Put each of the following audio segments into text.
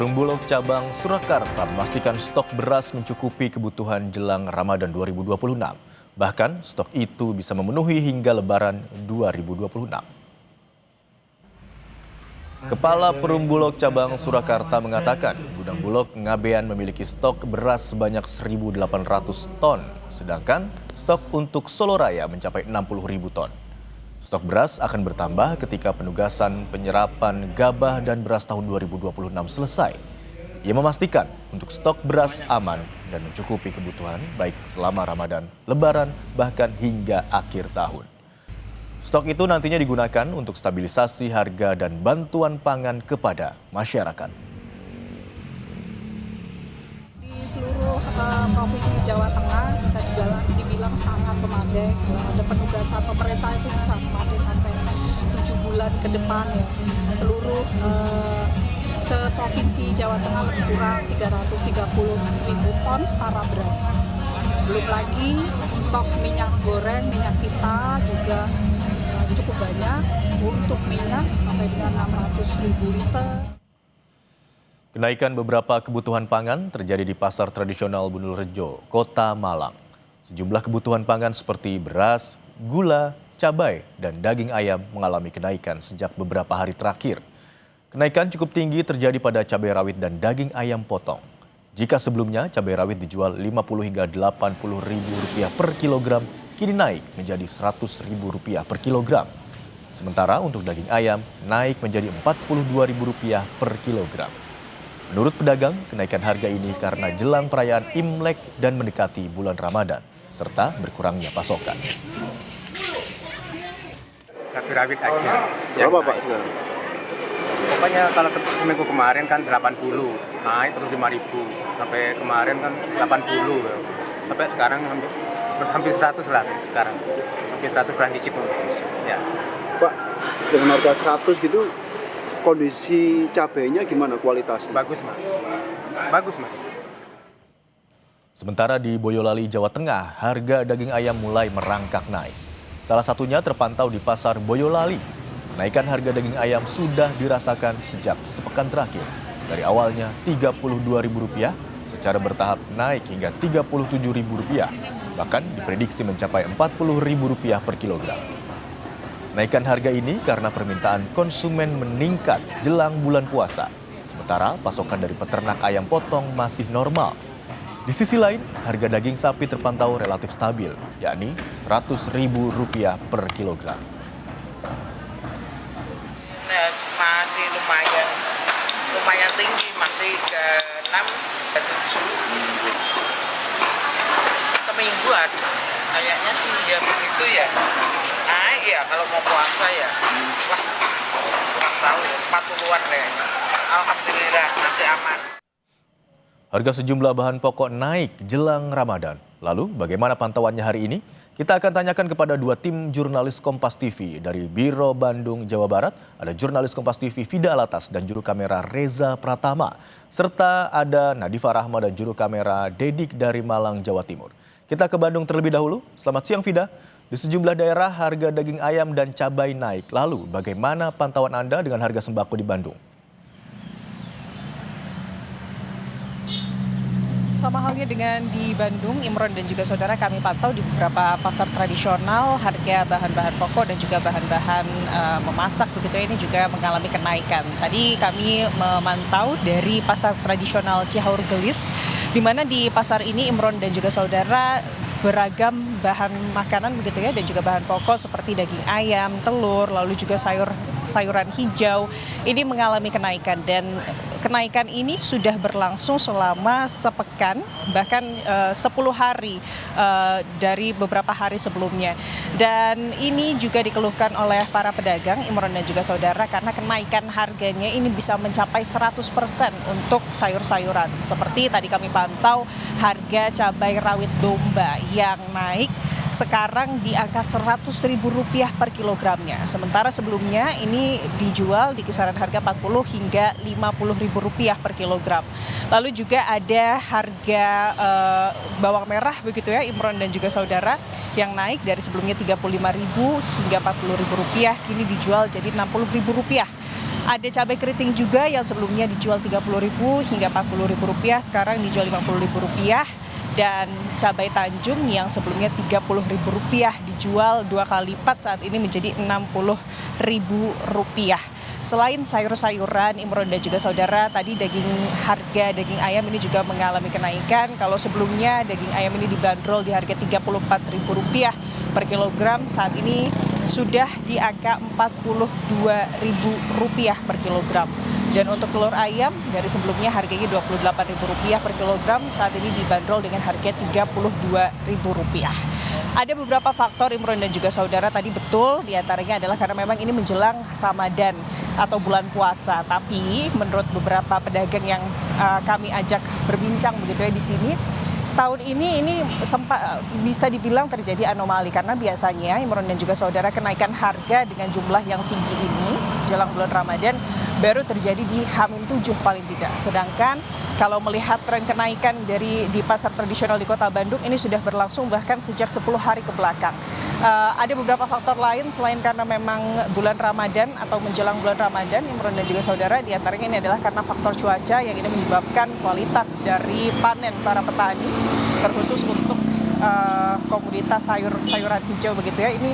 Perumbulok cabang Surakarta memastikan stok beras mencukupi kebutuhan jelang Ramadan 2026. Bahkan stok itu bisa memenuhi hingga Lebaran 2026. Kepala Perumbulok cabang Surakarta mengatakan gudang Bulog Ngabean memiliki stok beras sebanyak 1.800 ton, sedangkan stok untuk Solo Raya mencapai 60.000 ton. Stok beras akan bertambah ketika penugasan penyerapan gabah dan beras tahun 2026 selesai. Ia memastikan untuk stok beras aman dan mencukupi kebutuhan baik selama Ramadan, Lebaran, bahkan hingga akhir tahun. Stok itu nantinya digunakan untuk stabilisasi harga dan bantuan pangan kepada masyarakat. Di seluruh provinsi Jawa Tengah bisa dibilang sangat memadai. Ada penugasan pemerintah itu bisa memadai sampai 7 bulan ke depan ya. Seluruh seprovinsi Jawa Tengah lebih kurang 330.000 ton setara beras. Belum lagi stok minyak goreng, minyak kita juga cukup banyak. Untuk minyak sampai dengan 600.000 liter. Kenaikan beberapa kebutuhan pangan terjadi di Pasar Tradisional Bundulrejo, Kota Malang. Sejumlah kebutuhan pangan seperti beras, gula, cabai, dan daging ayam mengalami kenaikan sejak beberapa hari terakhir. Kenaikan cukup tinggi terjadi pada cabai rawit dan daging ayam potong. Jika sebelumnya cabai rawit dijual Rp50 hingga Rp80.000 per kilogram, kini naik menjadi Rp100.000 per kilogram. Sementara untuk daging ayam naik menjadi Rp42.000 per kilogram. Menurut pedagang, kenaikan harga ini karena jelang perayaan Imlek dan mendekati bulan Ramadan, serta berkurangnya pasokan. Cabai rawit aja. Berapa Pak sekarang? Pokoknya kalau seminggu kemarin kan 80, naik terus 5.000. Sampai kemarin kan 80. Sampai sekarang hampir 100 lah sekarang. Hampir 100 kurang dikit. Ya. Pak, dengan harga 100 gitu, kondisi cabainya gimana kualitasnya? Bagus, Mas. Bagus, Mas. Sementara di Boyolali, Jawa Tengah, harga daging ayam mulai merangkak naik. Salah satunya terpantau di Pasar Boyolali. Kenaikan harga daging ayam sudah dirasakan sejak sepekan terakhir. Dari awalnya Rp32.000, secara bertahap naik hingga Rp37.000. Bahkan diprediksi mencapai Rp40.000 per kilogram. Kenaikan harga ini karena permintaan konsumen meningkat jelang bulan puasa. Sementara pasokan dari peternak ayam potong masih normal. Di sisi lain, harga daging sapi terpantau relatif stabil, yakni Rp100.000 per kilogram. Masih lumayan tinggi, masih ke 6 ke 7 seminggu ada. Kayaknya sih ya begitu ya. Naik ya kalau mau puasa ya. Wah, kurang tahu ya, 40-an kayaknya. Alhamdulillah masih aman. Harga sejumlah bahan pokok naik jelang Ramadan. Lalu bagaimana pantauannya hari ini? Kita akan tanyakan kepada dua tim jurnalis Kompas TV dari Biro Bandung, Jawa Barat. Ada jurnalis Kompas TV Vida Alatas dan juru kamera Reza Pratama. Serta ada Nadifa Rahma dan juru kamera Dedik dari Malang, Jawa Timur. Kita ke Bandung terlebih dahulu. Selamat siang Vida. Di sejumlah daerah harga daging ayam dan cabai naik. Lalu bagaimana pantauan Anda dengan harga sembako di Bandung? Sama halnya dengan di Bandung, Imron dan juga saudara, kami pantau di beberapa pasar tradisional harga bahan-bahan pokok dan juga bahan-bahan memasak begitu ya, ini juga mengalami kenaikan. Tadi kami memantau dari pasar tradisional Cihaur Gelis, di mana di pasar ini Imron dan juga saudara beragam bahan makanan begitu ya, dan juga bahan pokok seperti daging ayam, telur, lalu juga sayuran hijau ini mengalami kenaikan, dan kenaikan ini sudah berlangsung selama sepekan, bahkan 10 hari dari beberapa hari sebelumnya. Dan ini juga dikeluhkan oleh para pedagang, Imron dan juga saudara, karena kenaikan harganya ini bisa mencapai 100% untuk sayur-sayuran. Seperti tadi kami pantau harga cabai rawit domba yang naik sekarang di angka Rp100.000 per kilogramnya. Sementara sebelumnya ini dijual di kisaran harga Rp40 hingga Rp50.000 per kilogram. Lalu juga ada harga bawang merah begitu ya, Imron dan juga saudara, yang naik dari sebelumnya Rp35.000 hingga Rp40.000, kini dijual jadi Rp60.000 Ada cabai keriting juga yang sebelumnya dijual Rp30.000 hingga Rp40.000, sekarang dijual Rp50.000. Dan cabai Tanjung yang sebelumnya Rp30.000 dijual 2 kali lipat saat ini menjadi Rp60.000. Selain sayur-sayuran, Imron dan juga saudara, tadi harga daging ayam ini juga mengalami kenaikan. Kalau sebelumnya daging ayam ini dibanderol di harga Rp34.000 per kilogram, saat ini sudah di angka Rp42.000 per kilogram. Dan untuk telur ayam dari sebelumnya harganya Rp28.000 per kilogram, saat ini dibanderol dengan harga Rp32.000. Ada beberapa faktor Imron dan juga saudara, tadi betul diantaranya adalah karena memang ini menjelang Ramadan atau bulan puasa. Tapi menurut beberapa pedagang yang kami ajak berbincang begitu ya di sini, tahun ini sempat bisa dibilang terjadi anomali karena biasanya Imron dan juga saudara kenaikan harga dengan jumlah yang tinggi ini jelang bulan Ramadan baru terjadi di H-7 paling tidak. Sedangkan kalau melihat tren kenaikan di pasar tradisional di Kota Bandung ini sudah berlangsung bahkan sejak 10 hari ke belakang. Ada beberapa faktor lain selain karena memang bulan Ramadan atau menjelang bulan Ramadan, Imron dan juga saudara, diantaranya ini adalah karena faktor cuaca yang ini menyebabkan kualitas dari panen para petani, terkhusus untuk komoditas sayuran hijau begitu ya, ini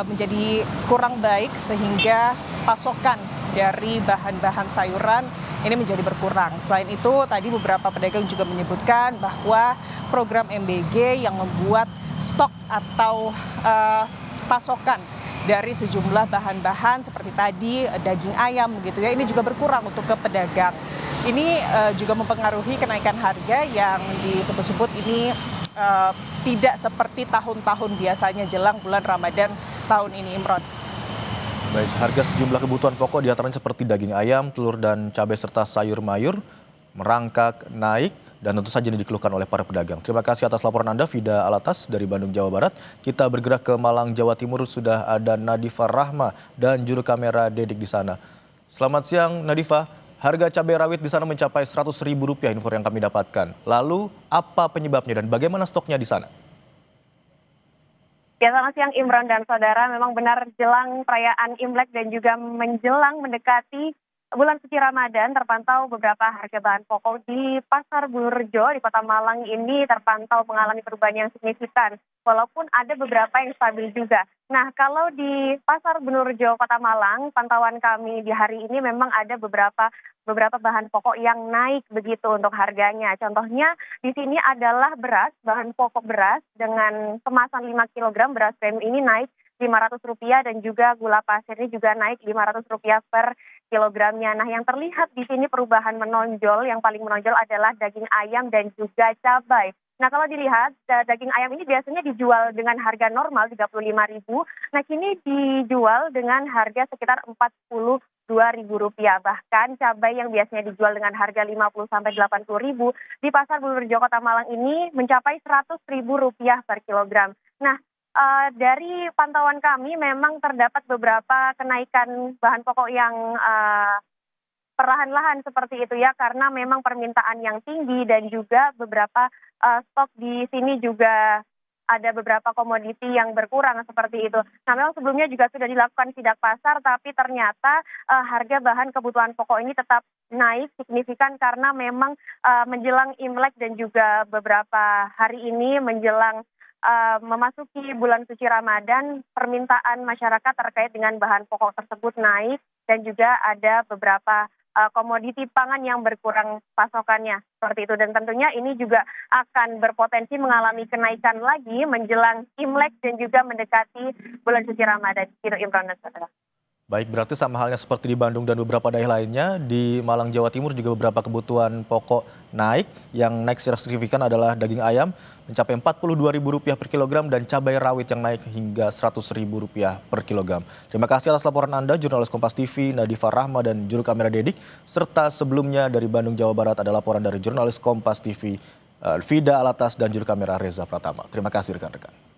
menjadi kurang baik sehingga pasokan dari bahan-bahan sayuran ini menjadi berkurang. Selain itu, tadi beberapa pedagang juga menyebutkan bahwa program MBG yang membuat stok atau pasokan dari sejumlah bahan-bahan seperti tadi daging ayam begitu ya, ini juga berkurang untuk ke pedagang. Ini juga mempengaruhi kenaikan harga yang disebut-sebut ini tidak seperti tahun-tahun biasanya jelang bulan Ramadan tahun ini, Imron. Baik, harga sejumlah kebutuhan pokok diantaranya seperti daging ayam, telur dan cabai serta sayur mayur merangkak naik dan tentu saja ini dikeluhkan oleh para pedagang. Terima kasih atas laporan Anda, Vida Alatas dari Bandung, Jawa Barat. Kita bergerak ke Malang, Jawa Timur, sudah ada Nadifa Rahma dan juru kamera Dedik di sana. Selamat siang Nadifa, harga cabai rawit di sana mencapai Rp100.000, info yang kami dapatkan. Lalu apa penyebabnya dan bagaimana stoknya di sana? Ya, selamat siang Imron dan saudara. Memang benar jelang perayaan Imlek dan juga menjelang mendekati bulan suci Ramadan, terpantau beberapa harga bahan pokok di Pasar Bulurejo di Kota Malang ini terpantau mengalami perubahan yang signifikan. Walaupun ada beberapa yang stabil juga. Nah, kalau di Pasar Bulurejo Kota Malang, pantauan kami di hari ini memang ada beberapa bahan pokok yang naik begitu untuk harganya. Contohnya di sini adalah beras, bahan pokok beras dengan kemasan 5 kg beras premium ini naik Rp500 dan juga gula pasir ini juga naik Rp500 per kilogramnya. Nah, yang terlihat di sini perubahan menonjol, yang paling menonjol adalah daging ayam dan juga cabai. Nah, kalau dilihat daging ayam ini biasanya dijual dengan harga normal Rp35.000. Nah, kini dijual dengan harga sekitar Rp42.000. Bahkan cabai yang biasanya dijual dengan harga Rp50 sampai Rp80.000 di Pasar Bulurejo Kota Malang ini mencapai Rp100.000 per kilogram. Nah, dari pantauan kami memang terdapat beberapa kenaikan bahan pokok yang perlahan-lahan seperti itu ya, karena memang permintaan yang tinggi dan juga beberapa stok di sini juga ada beberapa komoditi yang berkurang seperti itu. Nah, memang sebelumnya juga sudah dilakukan sidak pasar, tapi ternyata harga bahan kebutuhan pokok ini tetap naik signifikan karena memang menjelang Imlek dan juga beberapa hari ini menjelang memasuki bulan suci Ramadan, permintaan masyarakat terkait dengan bahan pokok tersebut naik dan juga ada beberapa komoditi pangan yang berkurang pasokannya seperti itu, dan tentunya ini juga akan berpotensi mengalami kenaikan lagi menjelang Imlek dan juga mendekati bulan suci Ramadan. Imron dan saudara. Baik, berarti sama halnya seperti di Bandung dan beberapa daerah lainnya, di Malang, Jawa Timur juga beberapa kebutuhan pokok naik. Yang naik secara signifikan adalah daging ayam mencapai Rp42.000 per kilogram dan cabai rawit yang naik hingga Rp100.000 per kilogram. Terima kasih atas laporan Anda, jurnalis Kompas TV Nadifa Rahma dan juru kamera Dedik. Serta sebelumnya dari Bandung, Jawa Barat ada laporan dari jurnalis Kompas TV Vida Alatas dan juru kamera Reza Pratama. Terima kasih rekan-rekan.